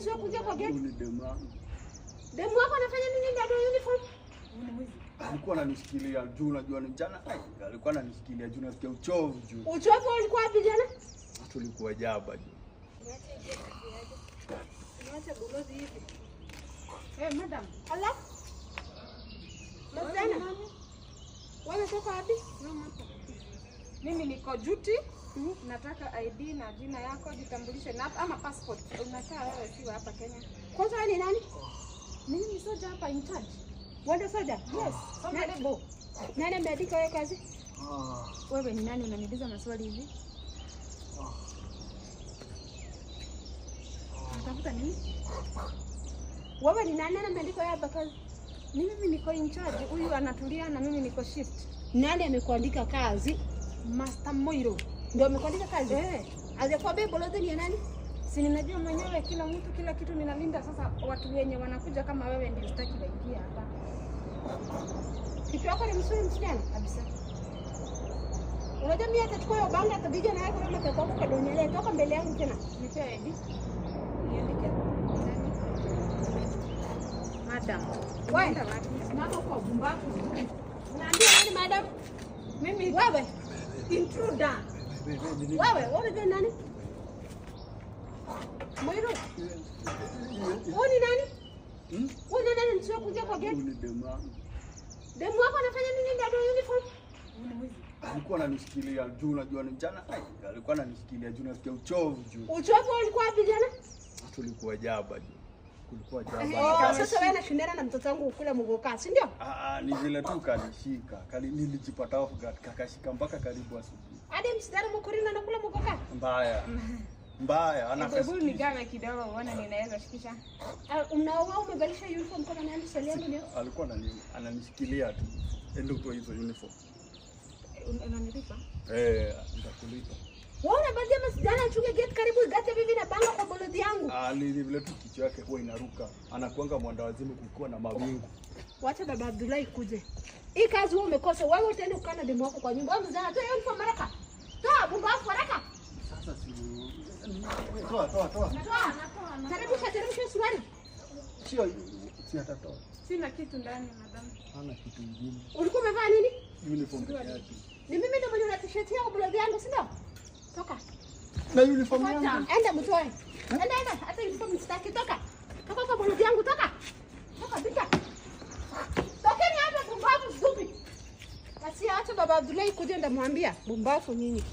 msio kuja kwa gate? Ni demu wangu. Demu wako anafanya nini ndani ya uniform? Alikuwa ananishikilia juu, unajua ni jana. Alikuwa ananishikilia juu, nasikia uchovu juu. Uchovu ulikuwa wapi jana? Tulikuwa Jaba juu. Niache bulozi hivi. Madam. Allah. Msichana. Wewe toka wapi? Mimi niko duty. Nataka ID na jina yako, jitambulishe na ama passport. Unakaa wewe siwa hapa Kenya. Kwanza wewe ni nani? Mimi ni soja hapa in charge. Wewe soja? Yes. Honorable. Nani ameandika wewe kazi? Wewe ni nani unaniuliza maswali hivi? Unatafuta nini? Wewe ni nani ameandika wewe hapa kazi? Mimi niko in charge. Huyu anatulia na mimi niko shift. Nani amekuandika kazi? Master Moiro. Ndio amekuandika kazi? Ajakwambia bolozi ni nani? Si ninajua mwenyewe kila mtu kila kitu ninalinda. Sasa watu wenye wanakuja kama wewe ndio sitaki waingie hapa. Kitu yako ni msuri msichana Kabisa. Unajua mimi atachukua hiyo banga atapiga na yako kama kwa kwa donyele toka mbele yangu tena. Nipe ID. Niandike. Madam. Wewe mama kwa bumbaku. Unaambia nani madam? Mimi wewe intruder. Wewe unajua nani? Moiro. Wewe ni nani? Wewe ni nani msio kuja kwa gate? Ni demu wangu. Demu wako anafanya nini ndani ya uniform? Alikuwa ananishikilia juu, unajua ni jana. Alikuwa ananishikilia juu, nasikia uchovu juu. Uchovu ulikuwa wapi jana? Tulikuwa Jaba juu. Kulikuwa Jaba. Sasa wewe unashindana na mtoto wangu kule mgoka, si ndio? Ni vile tu kalishika. Nilijipata off guard, kakashika mpaka karibu asubuhi. Hadi msidara mkorina na kule mgoka. Mbaya. Hebu nigawe kidogo uone ninaweza shikisha. Unaoa umebadilisha uniform kama nani swali yangu leo? Alikuwa ananishikilia tu. Ndio kwa hizo uniform. Unanilipa? Nitakulipa. Wewe unabadilisha msidara achunge gate karibu gate bibi na banga kwa bolozi yangu. Ni vile tu kichwa yake huwa inaruka. Anakuanga mwanda wazimu kukiwa na mawingu. Wacha baba Abdullahi kuje. Hii kazi wewe umekosa. Wewe utaenda ukana demu wako kwa nyumba. Wewe mzana toa uniform haraka. Toa bumba wako haraka. Sasa si toa. Teremsha suruali. Si atatoa. Sina kitu ndani madam. Hana kitu kingine. Ulikuwa umevaa nini? Uniform yake. Ni mimi ndio mwenye una t-shirt yangu bolozi yangu, si ndio? Toka. Na uniform yangu. Enda mtoe. Enda. Hata uniform sitaki, toka. Toka kwa bolozi yangu, toka. Toka bika. Tokeni hapa bumbavu zubi. Basi acha baba Abdullahi kuja ndamwambia bumbavu nyinyi.